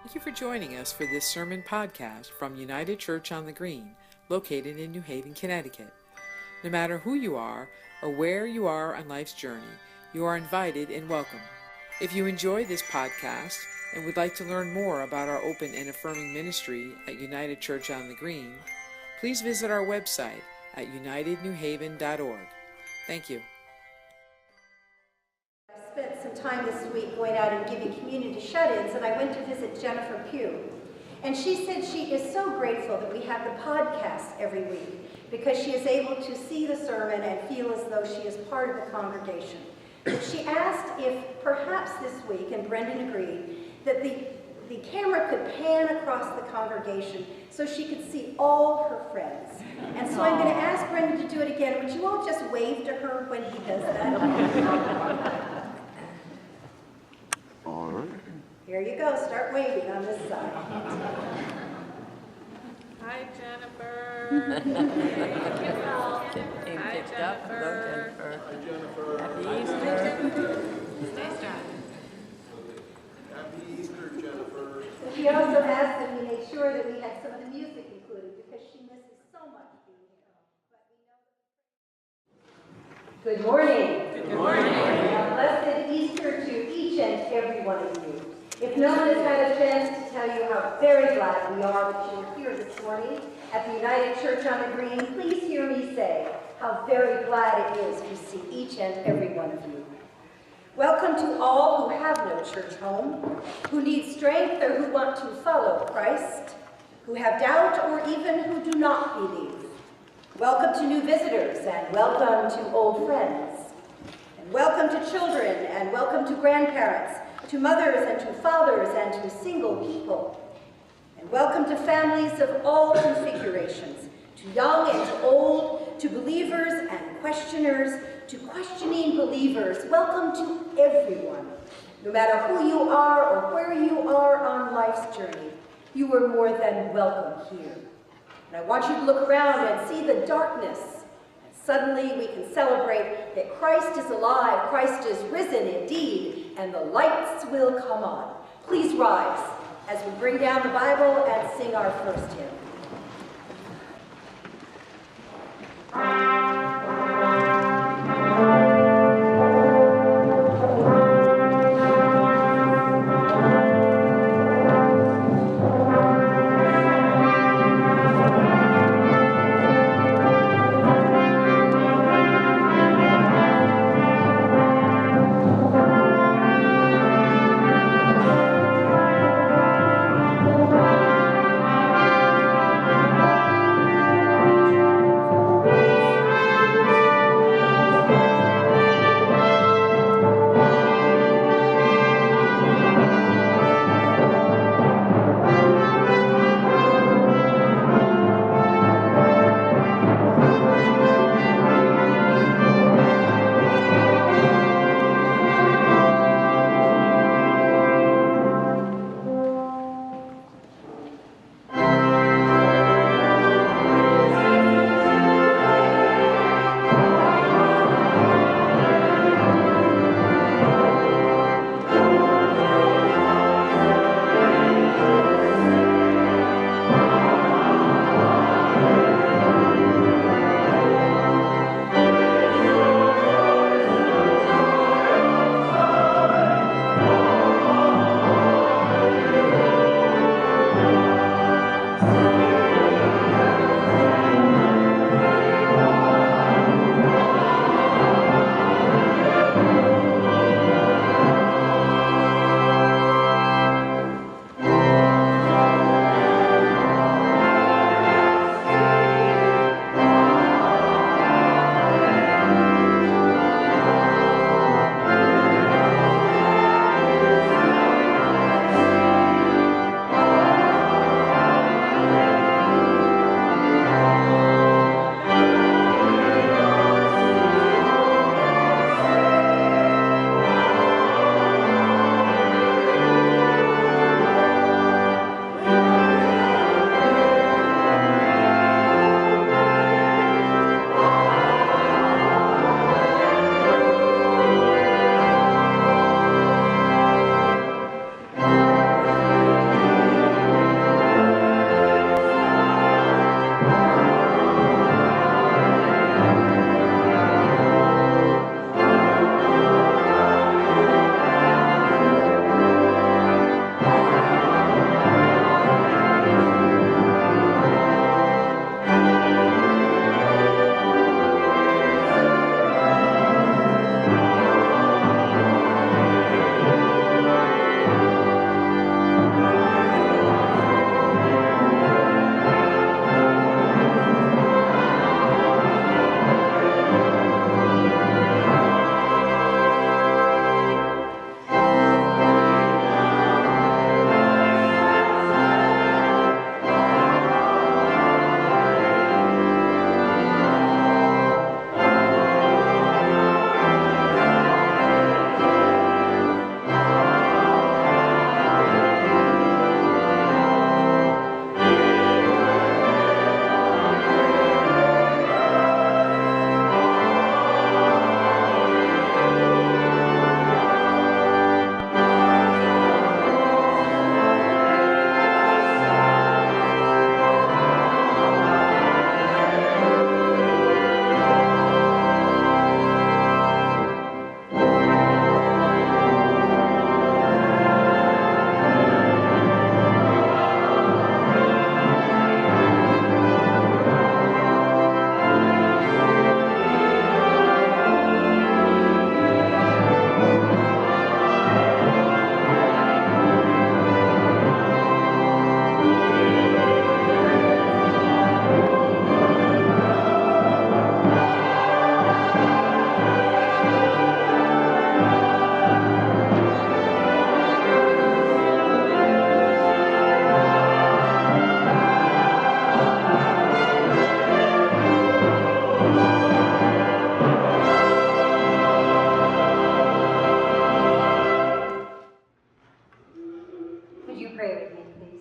Thank you for joining us for this sermon podcast from United Church on the Green, located in New Haven, Connecticut. No matter who you are or where you are on life's journey, you are invited and welcome. If you enjoy this podcast and would like to learn more about our open and affirming ministry at United Church on the Green, please visit our website at unitednewhaven.org. Thank you. I spent some time this week going out and giving community shut-ins, and I went to visit Jennifer Pugh. And she said she is so grateful that we have the podcast every week because she is able to see the sermon and feel as though she is part of the congregation. But she asked if perhaps this week, and Brendan agreed, that the camera could pan across the congregation so she could see all her friends. And so I'm going to ask Brendan to do it again. Would you all just wave to her when he does that? All right. Here you go. Start waving on this side. Hi, Jennifer. Hi, Jennifer. Hi, Jennifer. Happy Easter. Stay strong. Happy Easter, Jennifer. So she also asked that we make sure that we had some of the music included because she misses so much being here. Good morning. Good morning. A blessed Easter to each and every one of you. If no one has had a chance to tell you how very glad we are that you are here this morning at the United Church on the Green, please hear me say how very glad it is to see each and every one of you. Welcome to all who have no church home, who need strength or who want to follow Christ, who have doubt or even who do not believe. Welcome to new visitors and welcome to old friends. And welcome to children and welcome to grandparents, to mothers and to fathers and to single people. And welcome to families of all configurations, to young and to old, to believers and questioners, to questioning believers. Welcome to everyone. No matter who you are or where you are on life's journey, you are more than welcome here. And I want you to look around and see the darkness. And suddenly we can celebrate that Christ is alive, Christ is risen indeed, and the lights will come on. Please rise as we bring down the Bible and sing our first hymn. you pray with me, please?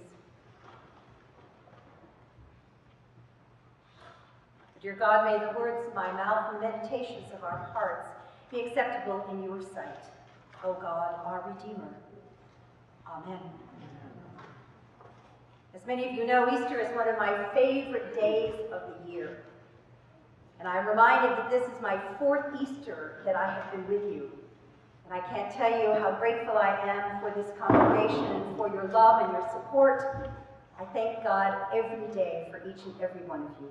Dear God, may the words of my mouth and the meditations of our hearts be acceptable in your sight, O God, our Redeemer. Amen. As many of you know, Easter is one of my favorite days of the year. And I'm reminded that this is my 4th Easter that I have been with you. And I can't tell you how grateful I am for this congregation and for your love and your support. I thank God every day for each and every one of you.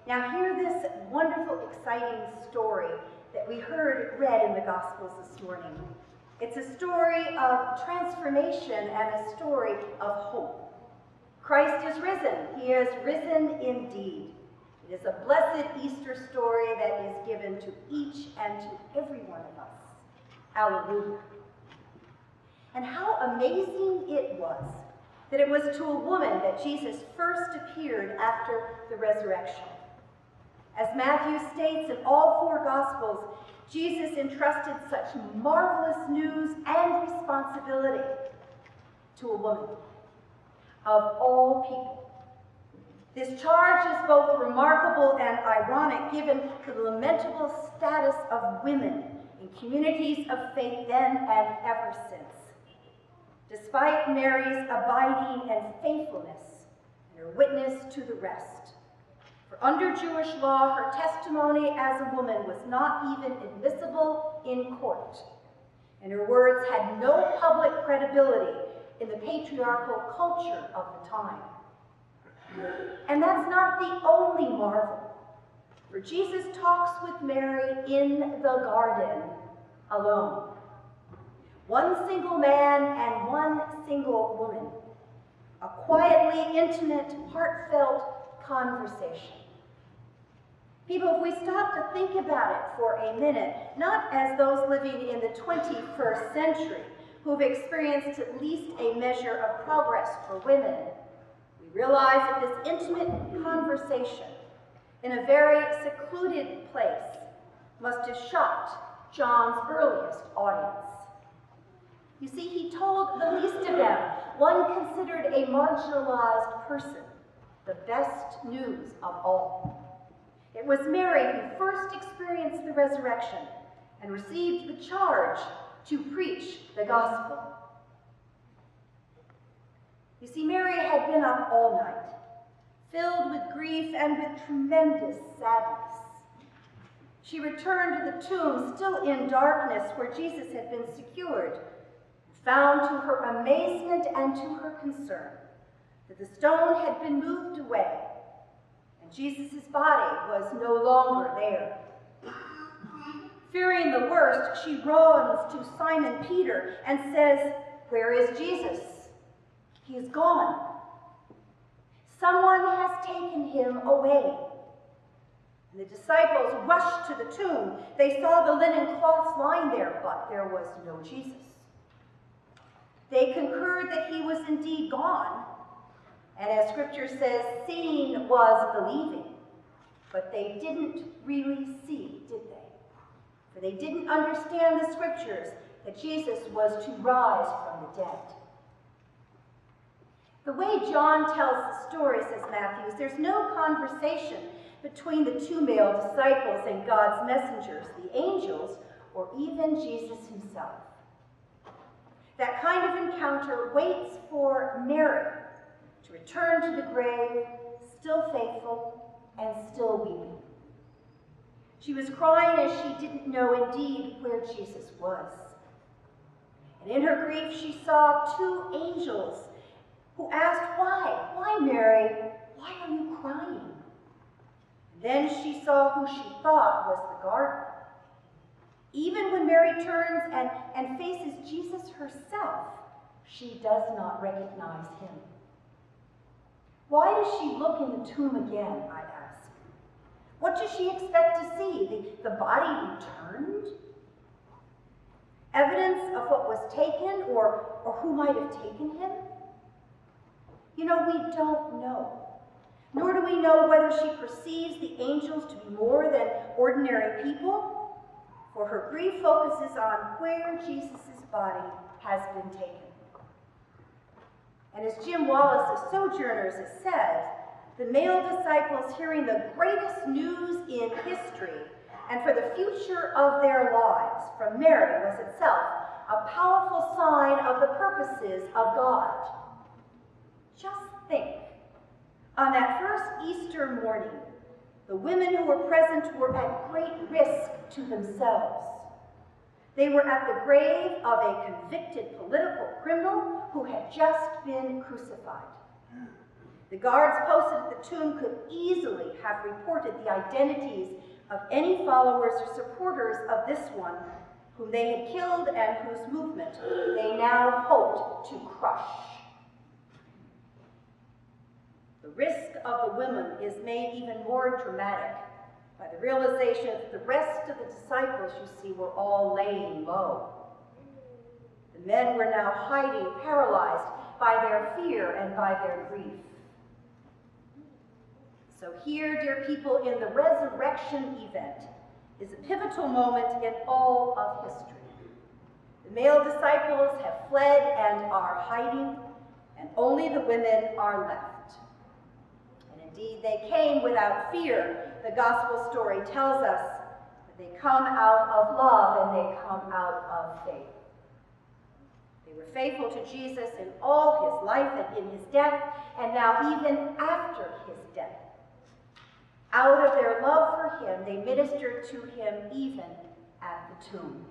Now hear this wonderful, exciting story that we heard read in the Gospels this morning. It's a story of transformation and a story of hope. Christ is risen. He is risen indeed. It is a blessed Easter story that is given to each and to every one of us. Hallelujah. And how amazing it was that it was to a woman that Jesus first appeared after the resurrection. As Matthew states in all 4 Gospels, Jesus entrusted such marvelous news and responsibility to a woman of all people. This charge is both remarkable and ironic given the lamentable status of women in communities of faith then and ever since. Despite Mary's abiding and faithfulness and her witness to the rest, for under Jewish law, her testimony as a woman was not even admissible in court, and her words had no public credibility in the patriarchal culture of the time. And that's not the only marvel, for Jesus talks with Mary in the garden alone. One single man and one single woman. A quietly intimate, heartfelt conversation. People, if we stop to think about it for a minute, not as those living in the 21st century who've experienced at least a measure of progress for women, we realize that this intimate conversation in a very secluded place must have shocked John's earliest audience. You see, he told the least of them, one considered a marginalized person, the best news of all. It was Mary who first experienced the resurrection and received the charge to preach the gospel. You see, Mary had been up all night, filled with grief and with tremendous sadness. She returned to the tomb, still in darkness, where Jesus had been secured, and found to her amazement and to her concern that the stone had been moved away, and Jesus' body was no longer there. Fearing the worst, she runs to Simon Peter and says, "Where is Jesus? He is gone. Someone has taken him away." And the disciples rushed to the tomb. They saw the linen cloths lying there, but there was no Jesus. They concurred that he was indeed gone. And as Scripture says, seeing was believing. But they didn't really see, did they? For they didn't understand the Scriptures that Jesus was to rise from the dead. The way John tells the story, says Matthew, there's no conversation between the 2 male disciples and God's messengers, the angels, or even Jesus himself. That kind of encounter waits for Mary to return to the grave, still faithful and still weeping. She was crying as she didn't know indeed where Jesus was. And in her grief, she saw 2 angels who asked, "Why? Why, Mary? Why are you crying?" And then she saw who she thought was the gardener. Even when Mary turns and faces Jesus herself, she does not recognize him. Why does she look in the tomb again, I ask? What does she expect to see? The body returned? Evidence of what was taken or who might have taken him? You know, we don't know. Nor do we know whether she perceives the angels to be more than ordinary people, for her grief focuses on where Jesus' body has been taken. And as Jim Wallace of Sojourners has said, the male disciples hearing the greatest news in history and for the future of their lives from Mary was itself a powerful sign of the purposes of God. Just think, on that first Easter morning, the women who were present were at great risk to themselves. They were at the grave of a convicted political criminal who had just been crucified. The guards posted at the tomb could easily have reported the identities of any followers or supporters of this one whom they had killed and whose movement they now hoped to crush. The risk of the women is made even more dramatic by the realization that the rest of the disciples, you see, were all laying low. The men were now hiding, paralyzed by their fear and by their grief. So here, dear people, in the resurrection event is a pivotal moment in all of history. The male disciples have fled and are hiding, and only the women are left. And indeed, they came without fear. The gospel story tells us that they come out of love and they come out of faith. They were faithful to Jesus in all his life and in his death, and now even after his death. Out of their love for him, they ministered to him even at the tomb.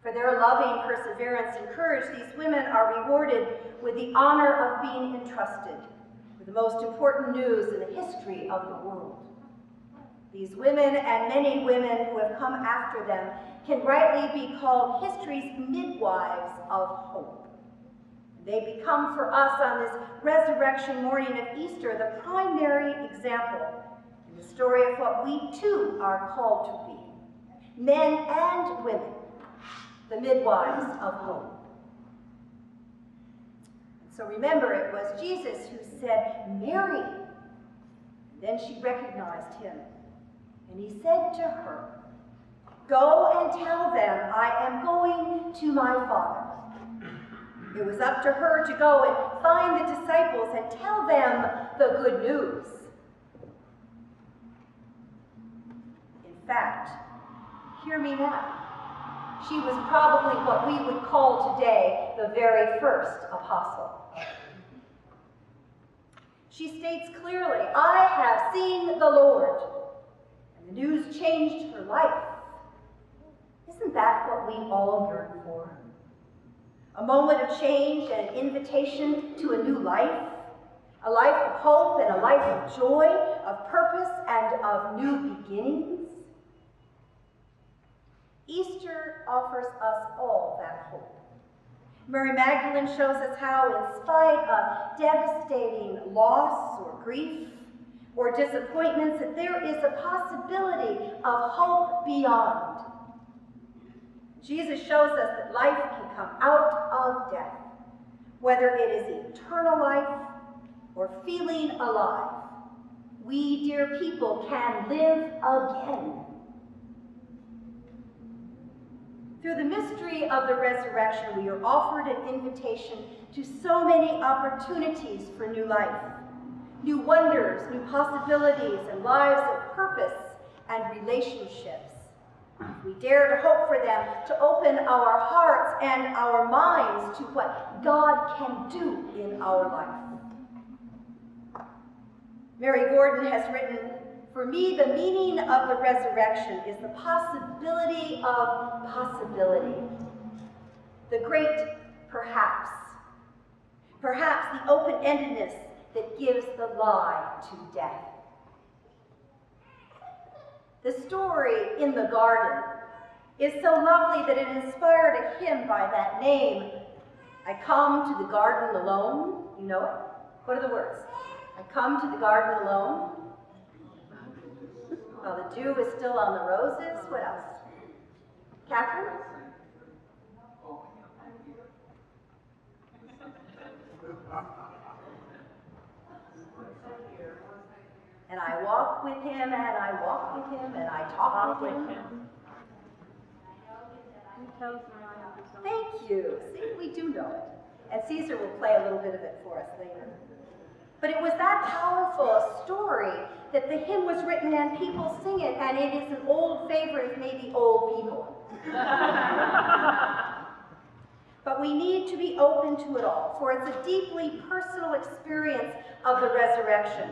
For their loving perseverance and courage, these women are rewarded with the honor of being entrusted with the most important news in the history of the world. These women and many women who have come after them can rightly be called history's midwives of hope. They become for us on this resurrection morning of Easter the primary example in the story of what we too are called to be, men and women, the midwives of hope. And so remember, it was Jesus who said, "Mary." And then she recognized him, and he said to her, "Go and tell them I am going to my Father." It was up to her to go and find the disciples and tell them the good news. In fact, hear me now, she was probably what we would call today the very first apostle. She states clearly, "I have seen the Lord," and the news changed her life. Isn't that what we all yearn for? A moment of change and an invitation to a new life, a life of hope and a life of joy, of purpose and of new beginnings. Easter offers us all that hope. Mary Magdalene shows us how, in spite of devastating loss or grief or disappointments, that there is a possibility of hope beyond. Jesus shows us that life can come out of death, whether it is eternal life or feeling alive. We, dear people, can live again. Through the mystery of the resurrection, we are offered an invitation to so many opportunities for new life, new wonders, new possibilities, and lives of purpose and relationships. We dare to hope for them, to open our hearts and our minds to what God can do in our life. Mary Gordon has written, "For me, the meaning of the resurrection is the possibility of possibility, the great perhaps, perhaps the open-endedness that gives the lie to death." The story in the garden is so lovely that it inspired a hymn by that name. I come to the garden alone. You know it? What are the words? I come to the garden alone. Well, the dew is still on the roses. What else? Catherine? And I walk with him, and I walk with him, and I talk with him. Thank you. See, we do know it. And Caesar will play a little bit of it for us later. But it was that powerful a story that the hymn was written and people sing it, and it is an old favorite of maybe old people. But we need to be open to it all, for it's a deeply personal experience of the resurrection.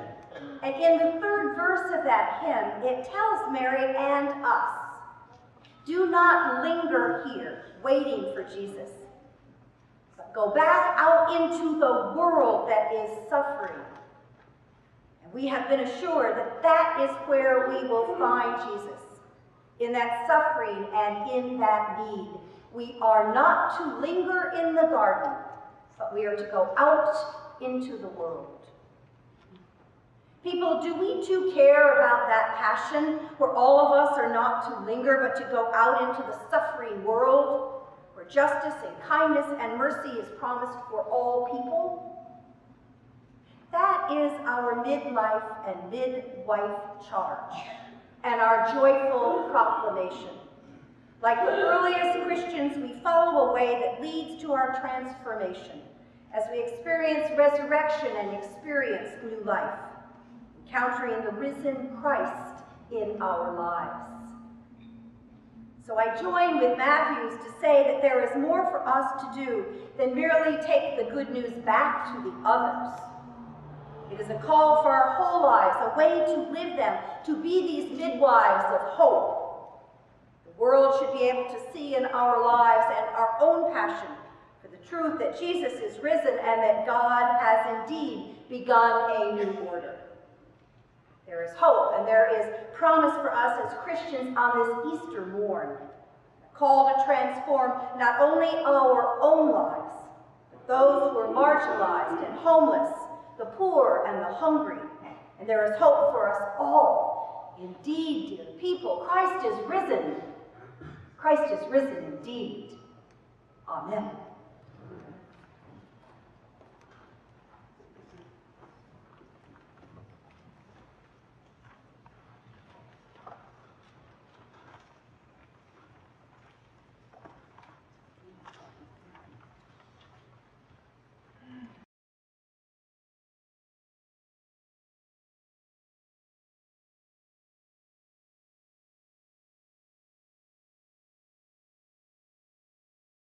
And in the third verse of that hymn, it tells Mary and us, do not linger here waiting for Jesus, but go back out into the world that is suffering. And we have been assured that that is where we will find Jesus, in that suffering and in that need. We are not to linger in the garden, but we are to go out into the world. People, do we too care about that passion where all of us are not to linger, but to go out into the suffering world where justice and kindness and mercy is promised for all people? That is our midlife and midwife charge and our joyful proclamation. Like the earliest Christians, we follow a way that leads to our transformation as we experience resurrection and experience new life, encountering the risen Christ in our lives. So I join with Matthews to say that there is more for us to do than merely take the good news back to the others. It is a call for our whole lives, a way to live them, to be these midwives of hope. The world should be able to see in our lives and our own passion for the truth that Jesus is risen and that God has indeed begun a new order. There is hope and there is promise for us as Christians on this Easter morn, a call to transform not only our own lives, but those who are marginalized and homeless, the poor and the hungry. And there is hope for us all. Indeed, dear people, Christ is risen. Christ is risen indeed. Amen.